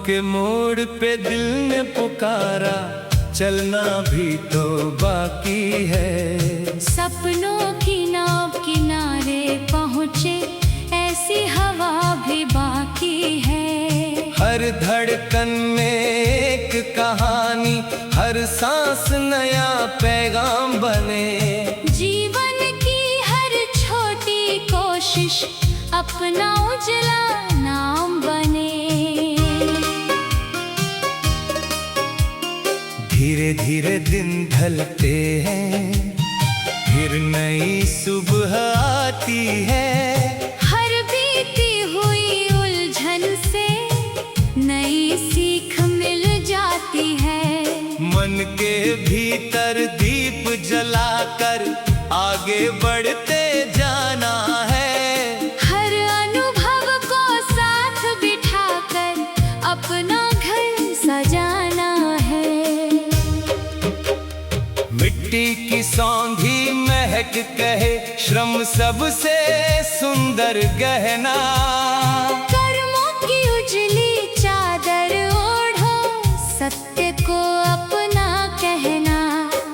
के मोड़ पे दिल ने पुकारा, चलना भी तो बाकी है। सपनों की नाव किनारे पहुँचे, ऐसी हवा भी बाकी है। हर धड़कन में एक कहानी, हर सांस नया पैगाम बने। जीवन की हर छोटी कोशिश अपना उजला नाम बने। धीरे धीरे दिन ढलते हैं, फिर नई सुबह आती है। हर बीती हुई उलझन से नई सीख मिल जाती है। मन के भीतर दीप जलाकर आगे बढ़ते जाना है। हर अनुभव को साथ बिठाकर अपना घर सजाना है। मिट्टी की सौंधी महक कहे, श्रम सबसे सुंदर गहना। कर्मों की उजली चादर ओढ़ो, सत्य को अपना कहना।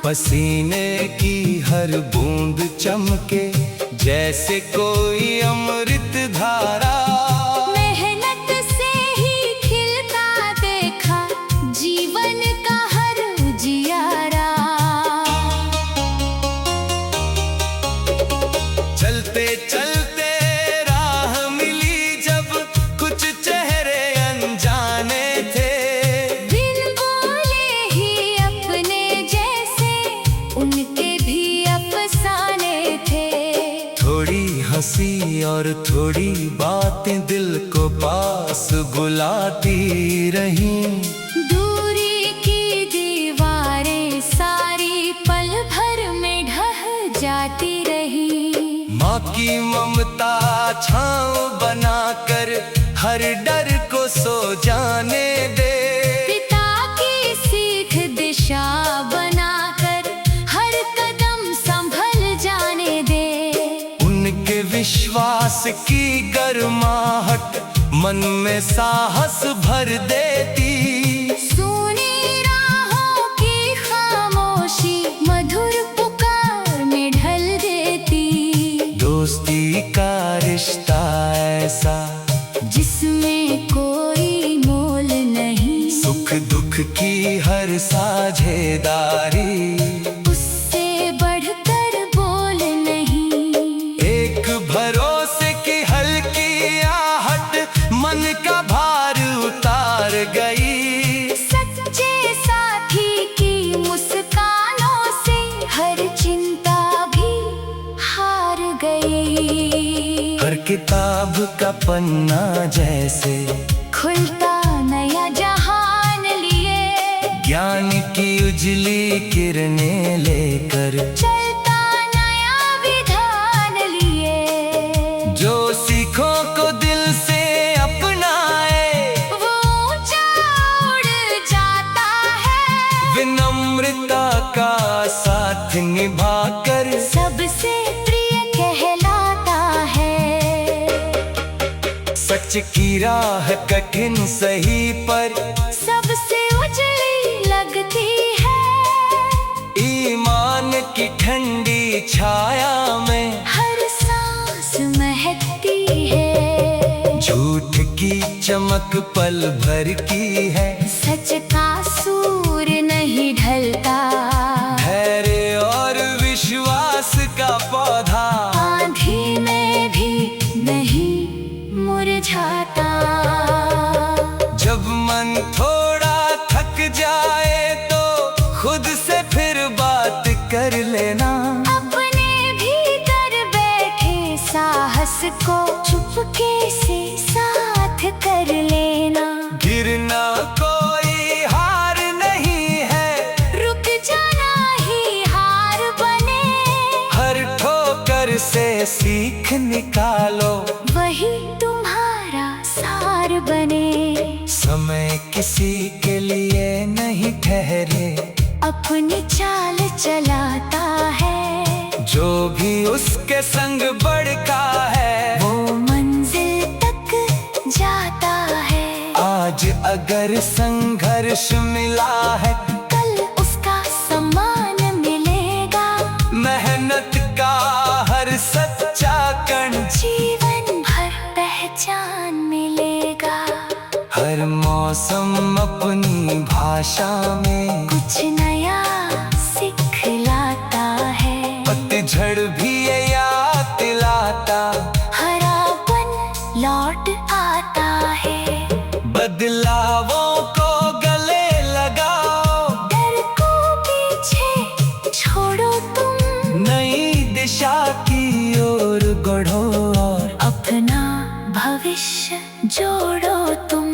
पसीने की हर बूंद चमके, जैसे कोई अमृत धारा। मेहनत से ही खिलता देखा जीवन का हर उजियारा। चलते चलते राह मिली जब, कुछ चेहरे अनजाने थे। बिन बोले ही अपने जैसे उनके भी अफसाने थे। थोड़ी हंसी और थोड़ी बातें दिल को पास बुलाती रहीं। दूरी की दीवारें सारी पल भर में ढह जाती रही। माँ की ममता छाँव बनाकर हर डर को सो जाने दे। पिता की सीख दिशा बनाकर हर कदम संभल जाने दे। उनके विश्वास की गर्माहट मन में साहस भर देती। सुनी राहों की खामोशी मधुर पुकार में ढल देती। दोस्ती का रिश्ता ऐसा, जिसमें कोई मोल नहीं। सुख दुख की हर साझेदारी, उससे बढ़कर बोल नहीं। एक भरोसे की हल्की आहट मन का भार उतार गई। सच्चे साथी की मुस्कानों से हर चिंता भी हार गई। हर किताब का पन्ना जैसे खुलता नया जहान लिए, ज्ञान की उजली किरणें लेकर चलता नया विधान लिए। जो सीखों को दिल से अपनाए, वो ऊंचा उड़ जाता है। विनम्रता का साथ निभाकर सबसे प्रिय कहलाता है। सच की राह कठिन सही पर सबसे उजली लगती है। ईमान की ठंडी छाया में हर सांस महकती है। झूठ की चमक पल भर की है। सच का सूर नहीं ढलता। धैर्य और विश्वास का पौधा आंधी में भी नहीं मुरझाता। जब मन थोड़ा थक जाए तो खुद से फिर बात कर लेना। अपने भीतर बैठे साहस को चुपके से साथ कर लेना। गिरना कोई हार नहीं है, रुक जाना ही हार बने। हर ठोकर से सीख निकालो, वही तुम्हारा सार बने। समय किसी के लिए नहीं ठहरे, अपनी चाल चलाता है। जो भी उसके संग बढ़ता है, वो मंजिल तक जाता है। आज अगर संघर्ष मिला है, कल उसका सम्मान मिलेगा। मेहनत का हर सच्चा कण जीवन भर पहचान मिलेगा। हर मौसम अपनी भाषा में कुछ नया सिखलाता है। पतझड़ भी ये याद दिलाता, हरापन लौट आता है। बदलावों को गले लगाओ, डर को पीछे छोड़ो तुम। नई दिशा की ओर बढ़ो और अपना भविष्य जोड़ो तुम।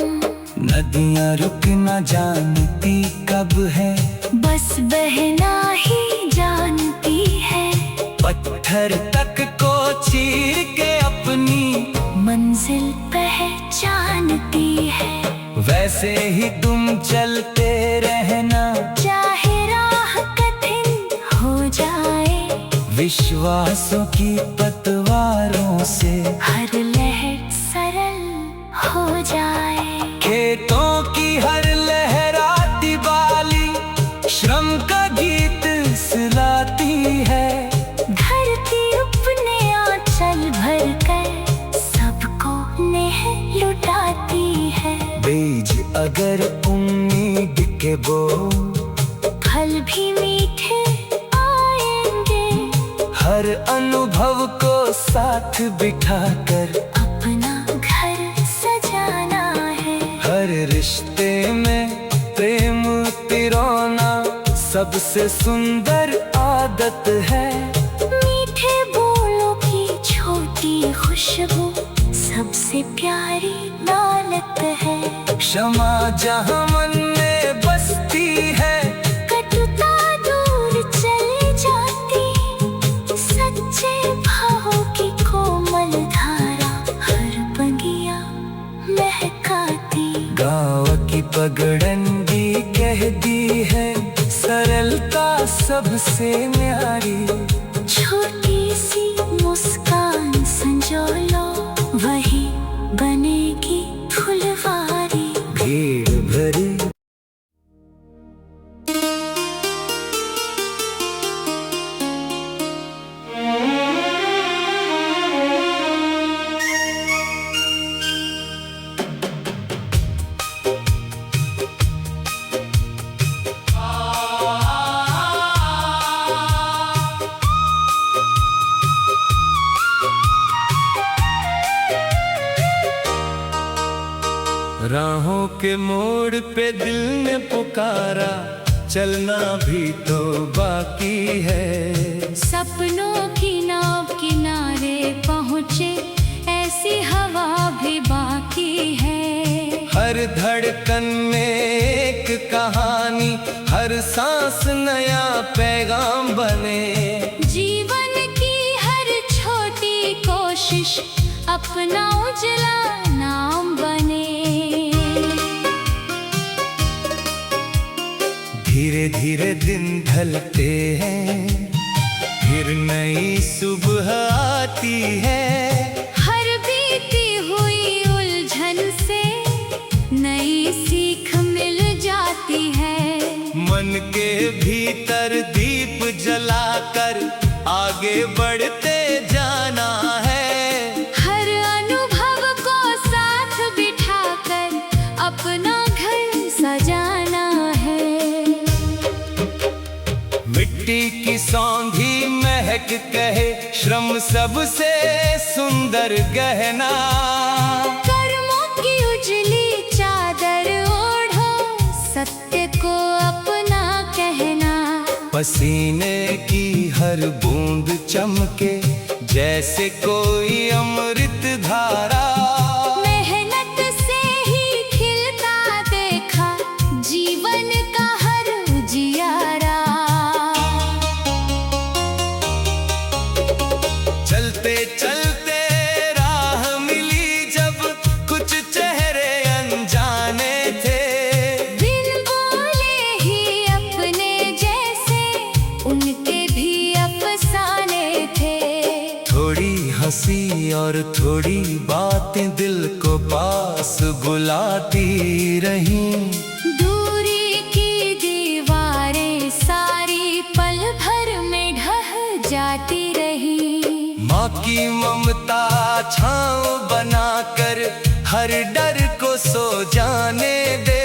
नदियाँ रुक न जानती कब है, बस बहना ही जानती है। पत्थर तक को चीर के अपनी मंजिल पहचानती है। वैसे ही तुम चलते रहना, चाहे राह कठिन हो जाए। विश्वासों की पतवारों से हर लहर सरल हो जाए। खेतों की हर लहराती बाली श्रम का गीत सुनाती है। धरती अपने आंचल भर कर सबको नेह लुटाती है। बीज अगर उम्मीद के बो, फल भी मीठे आएंगे। हर अनुभव को साथ बिठाकर अपना घर सजाना है। हर रिश्ते में प्रेम तिरोना सबसे सुंदर आदत है। मीठे बोलों की छोटी खुशबू सबसे प्यारी दौलत है। क्षमा जहाँ मन में बसती है, कटुता दूर चली जाती। सच्चे भावों की कोमल धारा हर बगिया महकाती। गाँव की पगडंडी कहती है, सरलता सबसे न्यारी। छोटी सी मुस्कान संजो लो, वही बनेगी फुलवारी। भीड़ भरी राहों के मोड़ पे दिल ने पुकारा, चलना भी तो बाकी है। सपनों की नाव किनारे पहुँचे, ऐसी हवा भी बाकी है। हर धड़कन में एक कहानी, हर सांस नया पैगाम बने। जीवन की हर छोटी कोशिश अपना उजला नाम बने। धीरे धीरे दिन ढलते हैं, फिर नई सुबह आती है। हर बीती हुई उलझन से नई सीख मिल जाती है। मन के भीतर दीप जलाकर आगे बढ़ते जाना है। हर अनुभव को साथ बिठाकर अपना घर सजाना है। मिट्टी की सौंधी महक कहे, श्रम सबसे सुंदर गहना। कर्मों की उजली चादर ओढ़ो, सत्य को अपना कहना। पसीने की हर बूंद चमके, जैसे कोई अमृत धारा। मेहनत से ही खिलता देखा जीवन का हर उजियारा। चलते चलते राह मिली जब, कुछ चेहरे अनजाने थे। बिन बोले ही अपने जैसे उनके भी अफसाने थे। थोड़ी हंसी और थोड़ी बातें दिल को पास बुलाती रही। हर डर को सो जाने दे।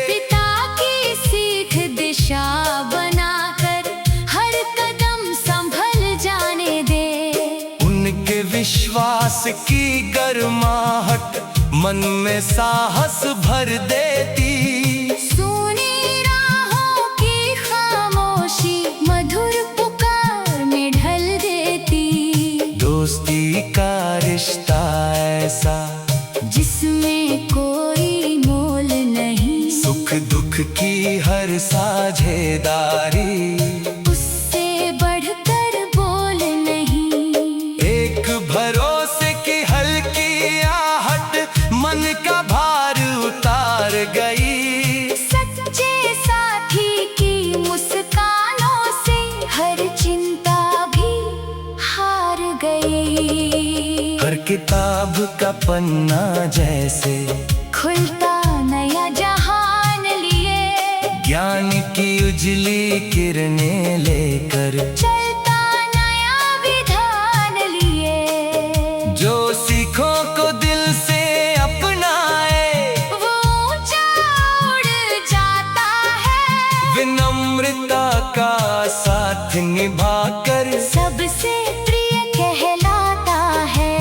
पिता की सीख दिशा बनाकर हर कदम संभल जाने दे। उनके विश्वास की गर्माहट मन में साहस भर देती। सुनी राहों की खामोशी मधुर पुकार में ढल देती। दोस्ती का रिश्ता ऐसा जिसमें कोई मोल नहीं। सुख दुख की हर साझेदारी उससे बढ़कर बोल नहीं। एक भरोसे की हल्की आहट मन का भार उतार गई। सच्चे साथी की मुस्कानों से हर चिंता भी हार गई। हर किताब का पन्ना जैसे खुलता नया जहान लिए। ज्ञान की उजली किरणें लेकर चलता नया विधान लिए। जो सीखों को दिल से अपनाए वो ऊंचा उड़ जाता है। विनम्रता का साथ निभाकर सबसे प्रिय कहलाता है।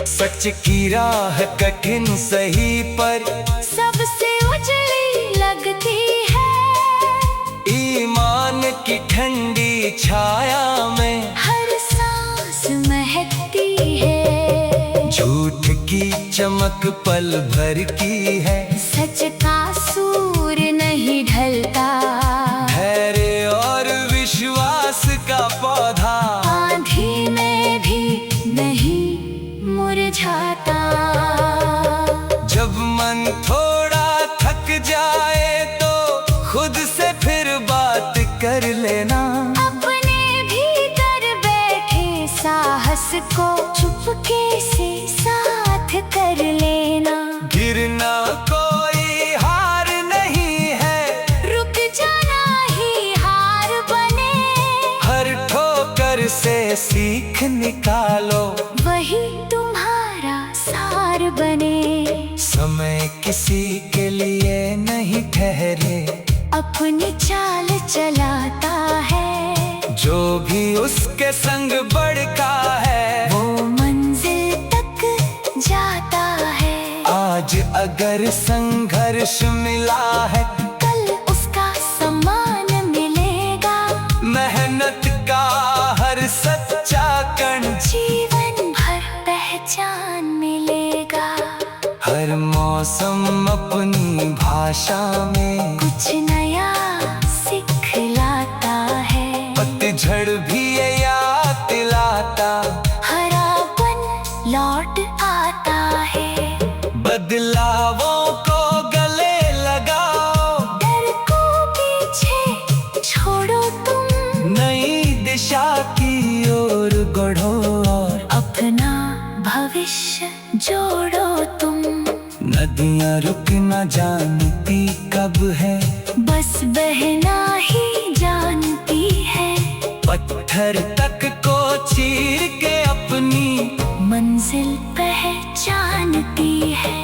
सच की राह कठिन सही पर सबसे उजली लगती है। ईमान की ठंडी छाया में हर सांस महकती है। झूठ की चमक पल भर की है। सच का सूर्य नहीं ढलता। धैर्य और विश्वास का पौधा आंधी में भी नहीं मुरझाता। जब मन थोड़ा थक जाए तो खुद से फिर बात कर लेना। अपने भीतर बैठे साहस को चुपके से साथ कर लेना। गिरना कोई हार नहीं है। रुक जाना ही हार बने। हर ठोकर से सीख निकालो वही तुम्हारा सार बने। समय किसी के लिए नहीं ठहरे। अपनी चाल चलाता है। जो भी उसके संग बढ़ता है वो मंजिल तक जाता है। आज अगर संघर्ष मिला है कल उसका सम्मान मिलेगा। मेहनत का हर सच्चा कण जीवन भर पहचान मिलेगा। हर मौसम अपनी भाषा में कुछ नया सिखलाता है। पतझड़ भी ये याद दिलाता। हरापन लौट आता है। बदलावों को गले लगाओ। डर को पीछे छोड़ो तुम। नई दिशा की ओर बढ़ो और अपना भविष्य जोड़ो तुम। नदियाँ रुक न जानती कब है। बस बहना ही जानती है। पत्थर तक को चीर के अपनी मंजिल पहचानती है।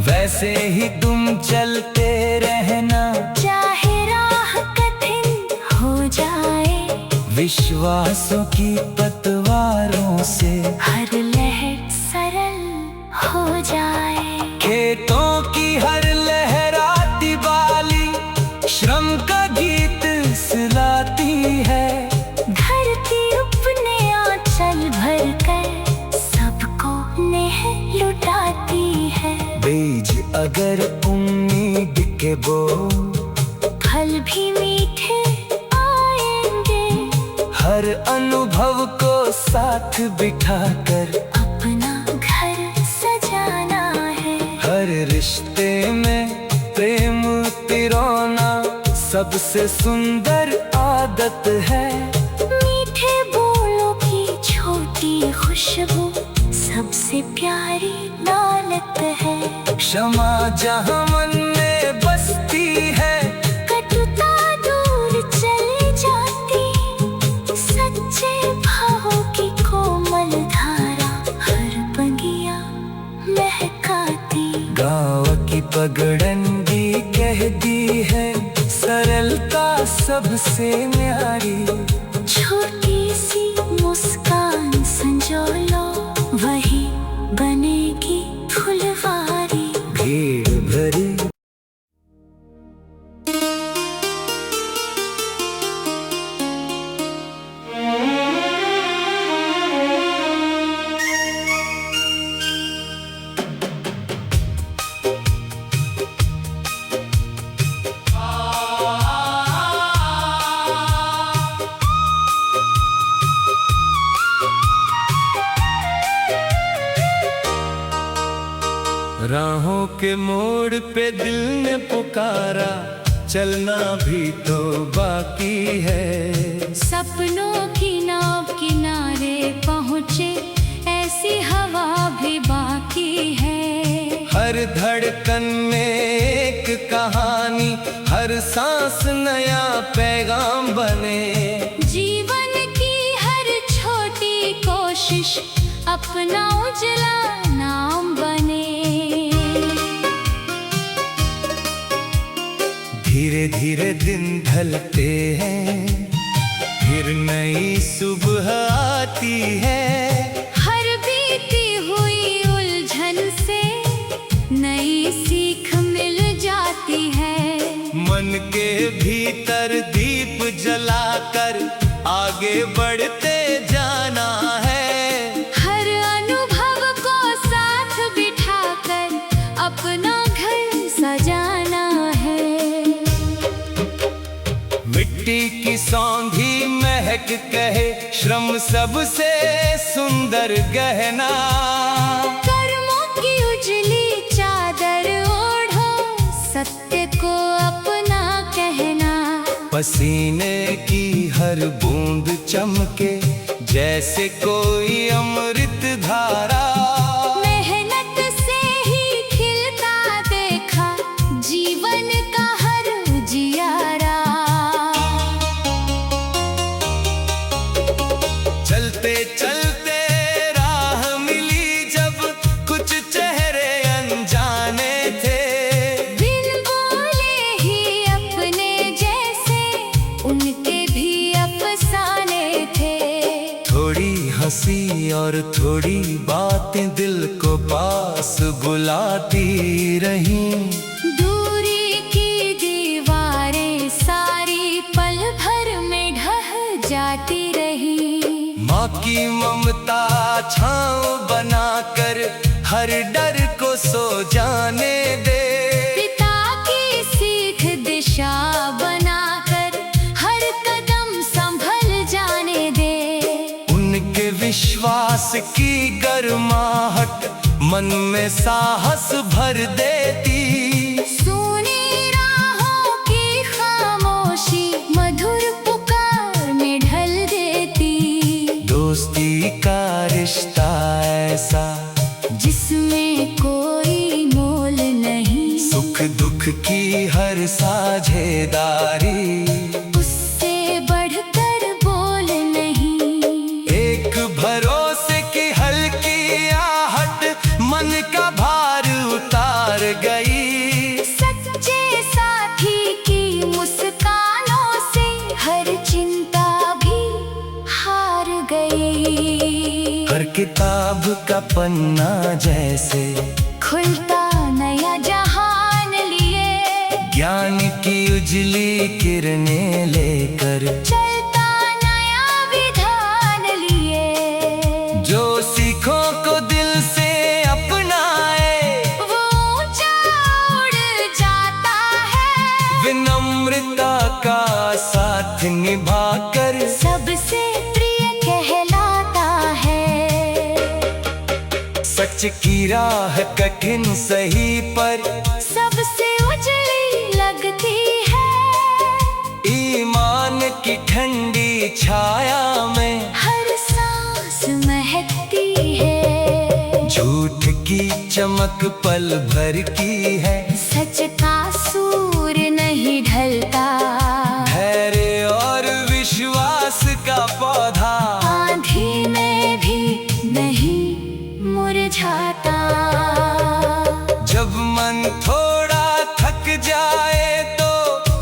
वैसे ही तुम चलते रहना। चाहे राह कठिन हो जाए। विश्वासों की पतवारों से हर लहर सरल हो जाए। खेतों की हर लहराती बाली श्रम का गीत सुनाती है। धरती अपने आंचल भर कर सबको नेह लुटाती है। बीज अगर उम्मीद के बो फल भी मीठे आएंगे। हर अनुभव को साथ बिठाकर अपना घर सजाना है। हर रिश्ते में प्रेम तिरौना सबसे सुंदर आदत है। मीठे बोलों की छोटी खुशबू सबसे प्यारी दौलत है। क्षमा जहाँ मन में बसती है कटुता दूर चली जाती। सच्चे भावों की कोमल धारा हर बगिया में पगडंडी कहती है सरलता सबसे न्यारी। छोटी सी मुस्कान संजो लो, वही बनेगी फुलवारी। भीड़ भरी राहों के मोड़ पे दिल ने पुकारा, चलना भी तो बाकी है। सपनों की नाव किनारे पहुँचे, ऐसी हवा भी बाकी है। हर धड़कन में एक कहानी, हर सांस नया पैगाम बने। जीवन की हर छोटी कोशिश अपना उजला नाम बने। धीरे धीरे दिन ढलते हैं, फिर नई सुबह आती है। हर बीती हुई उलझन से नई सीख मिल जाती है। मन के भीतर दीप जलाकर आगे बढ़ते जाना है। हर अनुभव को साथ बिठाकर अपना घर सजाना है। मिट्टी की सौंधी महक कहे, श्रम सबसे सुंदर गहना। कर्मों की उजली चादर ओढ़ो, सत्य को अपना कहना। पसीने की हर बूंद चमके, जैसे कोई अमृत धारा। मेहनत से ही खिलता देखा जीवन का हर उजियारा। चलते चलते राह मिली जब, कुछ चेहरे अनजाने थे। बिन बोले ही अपने जैसे उनके भी अफसाने थे। थोड़ी हंसी और थोड़ी बातें दिल को पास बुलाती रहीं। दूरी की दीवारें सारी पल भर में ढह जाती रही। माँ की ममता छाँव बनाकर हर डर को सो जाने दे। पिता की सीख दिशा बनाकर हर कदम संभल जाने दे। उनके विश्वास की गर्माहट मन में साहस भर देती। सुनी राहों की खामोशी मधुर पुकार में ढल देती। दोस्ती का रिश्ता ऐसा, जिसमें कोई मोल नहीं। सुख दुख की हर साझेदारी। उससे बढ़कर बोल नहीं। एक भरोसे की हल्की आहट मन का भार उतार गई। सच्चे साथी की मुस्कानों से हर चिंता भी हार गई। हर किताब का पन्ना जैसे खुलता नया जहान लिए। ज्ञान की उजली किरणें लेकर चलता नया विधान लिए। जो सीखों को दिल से अपनाए, वो ऊंचा उड़ जाता है। विनम्रता का साथ निभाकर सबसे प्रिय कहलाता है। सच की राह कठिन सही पर सबसे उजली लगती है। ईमान की ठंडी छाया में हर सांस महकती है। झूठ की चमक पल भर की है। सच का सूर्य नहीं ढलता। धैर्य और विश्वास का पौधा आंधी में भी नहीं मुरझाता। जब मन थोड़ा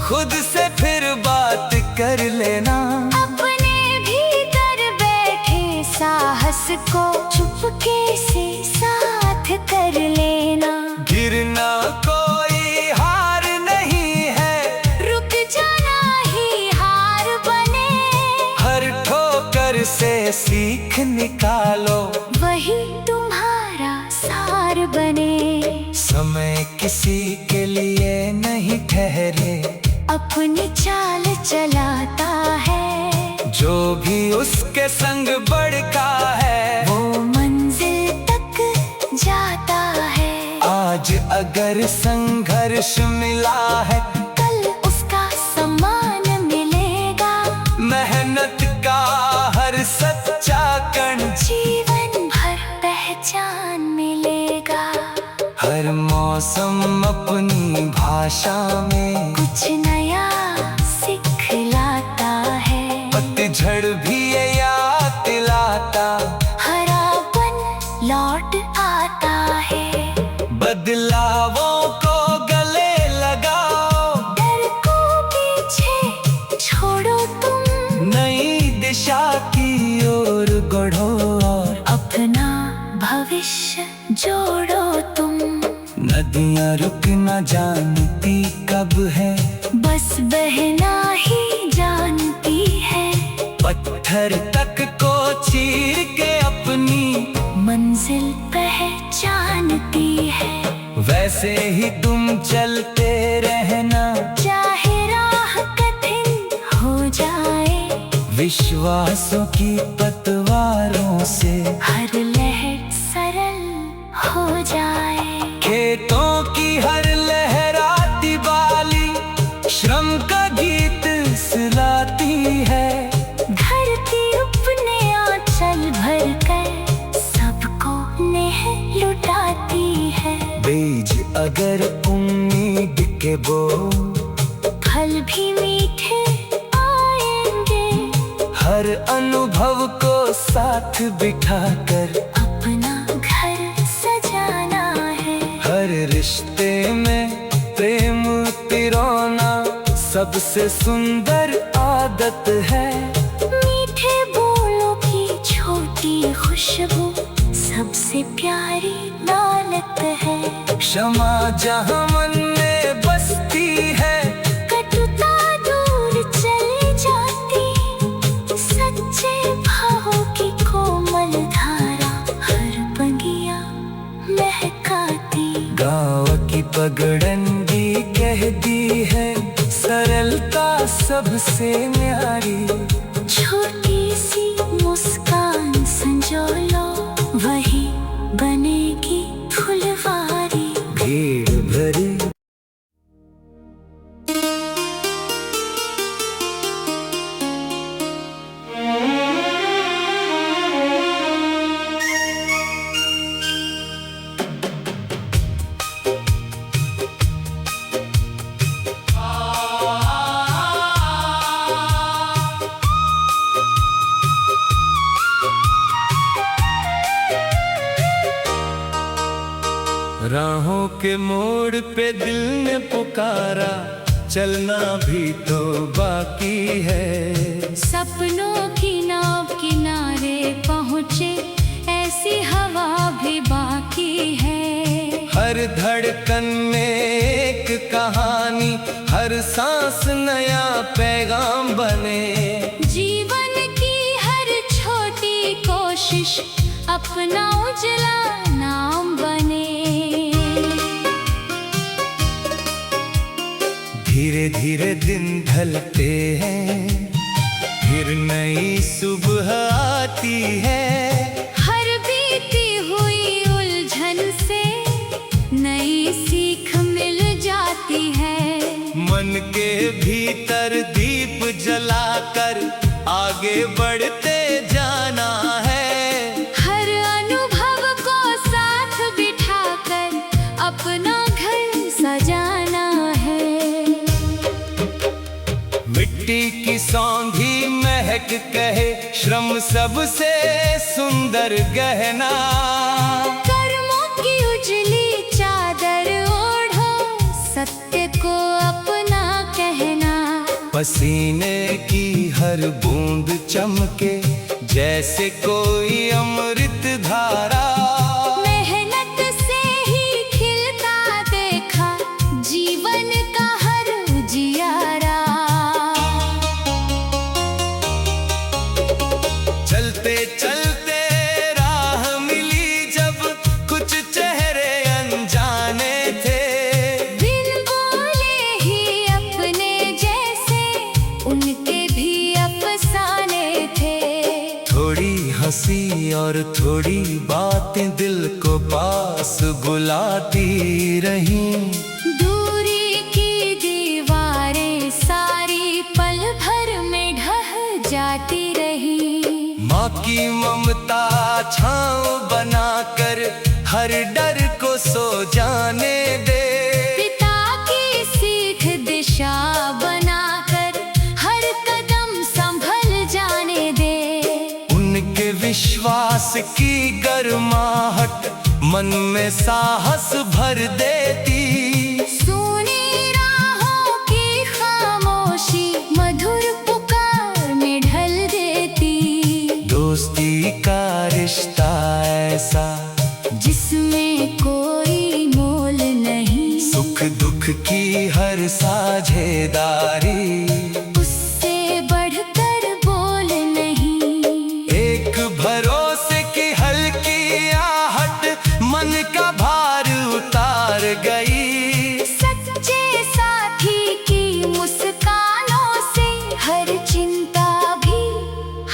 खुद से फिर बात कर लेना। अपने भीतर बैठे साहस को चुपके से साथ कर लेना। गिरना कोई हार नहीं है, रुक जाना ही हार बने। हर ठोकर से सीख निकालो, वही तुम्हारा सार बने। समय किसी के लिए नहीं ठहरे, अपनी चाल चलाता है। जो भी उसके संग बढ़ता है, वो मंजिल तक जाता है। आज अगर संघर्ष मिला है, कल उसका सम्मान मिलेगा। मेहनत का हर सच्चा कण जीवन भर पहचान मिलेगा। हर मौसम अपनी भाषा में कुछ नया सिखलाता है। पतझड़ भी ये याद दिलाता, हरापन लौट आता है। बदलावों को गले लगाओ, डर को पीछे छोड़ो तुम। नई दिशा की ओर बढ़ो और अपना भविष्य जोड़ो तुम। नदियाँ रुक न जानती कब है, बस बहना ही जानती है। पत्थर तक को चीर के अपनी मंजिल पहचानती है। वैसे ही तुम चलते रहना, चाहे राह कठिन हो जाए। विश्वासों की पतवारों से हर लहर सरल हो जाए। खेतों की हर लहराती बाली श्रम का गीत सुनाती है। धरती अपने आंचल भर कर सबको नेह लुटाती है। बीज अगर उम्मीद के बो, फल भी मीठे आएंगे। हर अनुभव को साथ बिठाकर अपना घर सजाना है। हर रिश्ते में प्रेम तिरोना सबसे सुंदर आदत है। मीठे बोलों की छोटी खुशबू सबसे प्यारी दौलत है। क्षमा जहाँ मन में बसती है, कटुता दूर चली जाती। सच्चे भावों की कोमल धारा हर बगिया महकाती। गाँव की पगडंडी कहती है, सरलता सबसे न्यारी। छोटी सी मुस्कान संजो लो, वही बनेगी फुलवारी। भीड़ भरी राहों के मोड़ पे दिल ने पुकारा, चलना भी तो बाकी है। सपनों की नाव किनारे पहुँचे, ऐसी हवा भी बाकी है। हर धड़कन में एक कहानी, हर सांस नया पैगाम बने। जीवन की हर छोटी कोशिश अपना उजला नाम बने। धीरे धीरे दिन ढलते हैं, फिर नई सुबह आती है। हर बीती हुई उलझन से नई सीख मिल जाती है। मन के भीतर दीप जलाकर आगे बढ़ते जाना है। हर अनुभव को साथ बिठाकर अपना घर सजाना है। मिट्टी की सौंधी महक कहे, श्रम सबसे सुंदर गहना। कर्मों की उजली चादर ओढ़ो, सत्य को अपना कहना। पसीने की हर बूंद चमके जैसे कोई अमृत धारा। मेहनत से ही खिलता देखा जीवन का हर उजियारा। चलते चलते राह मिली जब कुछ चेहरे अनजाने थे। बिन बोले ही अपने जैसे उनके भी अफसाने थे। थोड़ी हंसी और थोड़ी बातें दिल को पास बुलाती रहीं। दूरी की दीवारें सारी पल भर में ढह जाती रही। माँ की ममता छाँव बनाकर हर डर को सो जाने दे। पिता की सीख दिशा बनाकर हर कदम संभल जाने दे। उनके विश्वास की गर्माहट मन में साहस भर देती। सुनी राहों की खामोशी मधुर पुकार में ढल देती। दोस्ती का रिश्ता ऐसा जिसमें कोई मोल नहीं। सुख दुख की हर साझेदारी। उससे बढ़कर बोल नहीं। एक भरोसे की हल्की आहट मन का भार उतार गई। सच्चे साथी की मुस्कानों से हर चिंता भी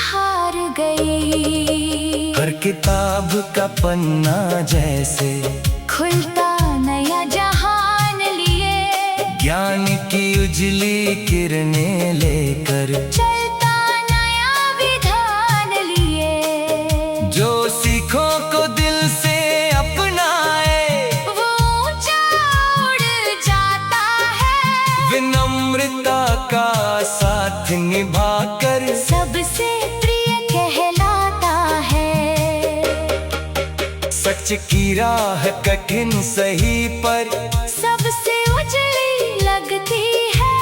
हार गई। हर किताब का पन्ना जैसे खुलता नया जहान लिए। ज्ञान की उजली किरणें लेकर चलता नया विधान लिए। जो सीखों को दिल से अपनाए वो ऊंचा उड़ जाता है। विनम्रता का साथ निभाकर सबसे प्रिय कहलाता है। सच की राह कठिन सही पर सबसे उजली लगती है।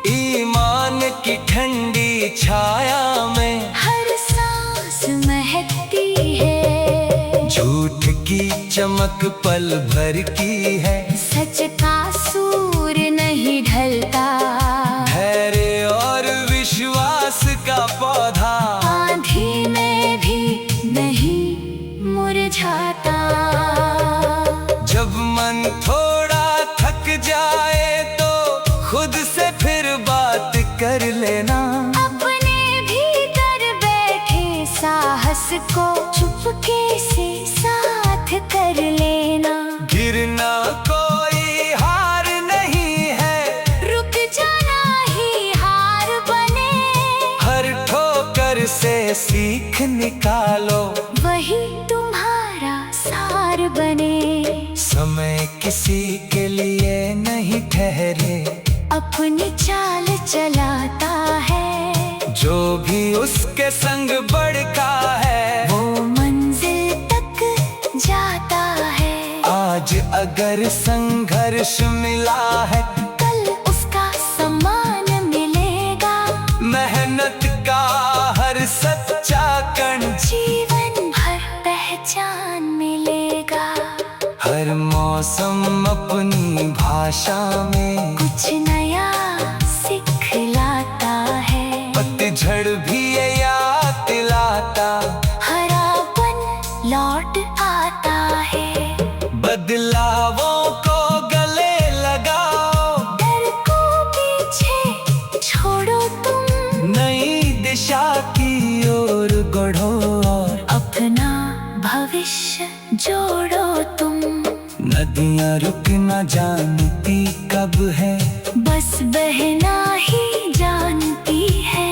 ईमान की ठंडी छाया में हर सांस महकती है। झूठ की चमक पल भर की है। सच का सूर नहीं ढलता। धैर्य और विश्वास का पौधा आंधी में भी नहीं मुरझाता। जब मन थोड़ा थक जाए तो खुद से फिर बात कर लेना। अपने भीतर बैठे साहस को चुपके से साथ कर लेना। गिरना कोई हार नहीं है। रुक जाना ही हार बने। हर ठोकर से सीख निकालो वही तुम्हारा सार बने। समय किसी के लिए नहीं ठहरे। अपनी चाल चलाता है। जो भी उसके संग बढ़ता है वो मंजिल तक जाता है। आज अगर संघर्ष मिला है कल उसका सम्मान मिलेगा। मेहनत का हर सच्चा कण जीवन भर पहचान मिलेगा। हर मौसम अपनी भाषा में कुछ नया सिखलाता है। पतझड़ भी ये याद दिलाता। हरापन लौट आता है। बदलावों को गले लगाओ। डर को पीछे छोड़ो तुम। नई दिशा की ओर बढ़ो और अपना भविष्य जोड़ो तुम। नदियाँ रुक न जानती कब है। बस बहना ही जानती है।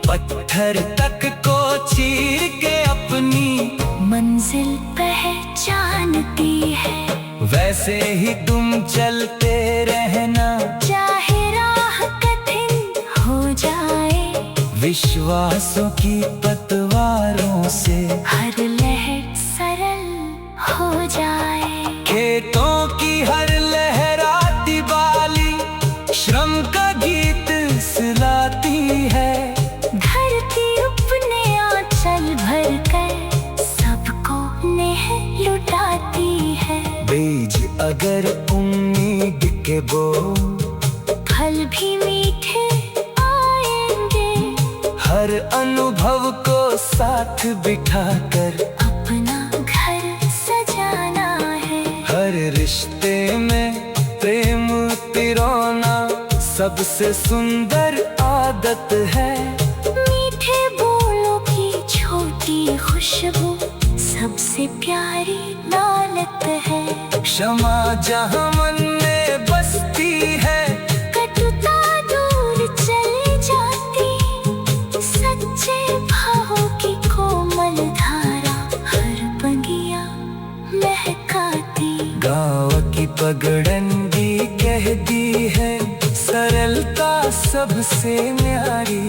पत्थर तक को चीर के अपनी मंजिल पहचानती है। वैसे ही तुम चलते रहना। चाहे राह कठिन हो जाए। विश्वासों की पतवारों से हर लहर सरल हो जाए। खेतों की हर लहराती बाली श्रम का गीत फुसलाती है। धरती अपने आंचल भर कर सबको नेह लुटाती है। बीज अगर उम्मीद के बो, फल भी मीठे आएंगे। हर अनुभव को साथ बिठाकर अपना घर सजाना है। हर रिश्ते में प्रेम तिरौना सबसे सुंदर आदत है। मीठे बोलों की छोटी खुशबू सबसे प्यारी दौलत है। क्षमा जहाँ मन में बसती है, कटुता दूर चली जाती। सच्चे भावों की कोमल धारा हर बगिया महकाती। गाँव की पगडंडी कहती है, सरलता सबसे न्यारी।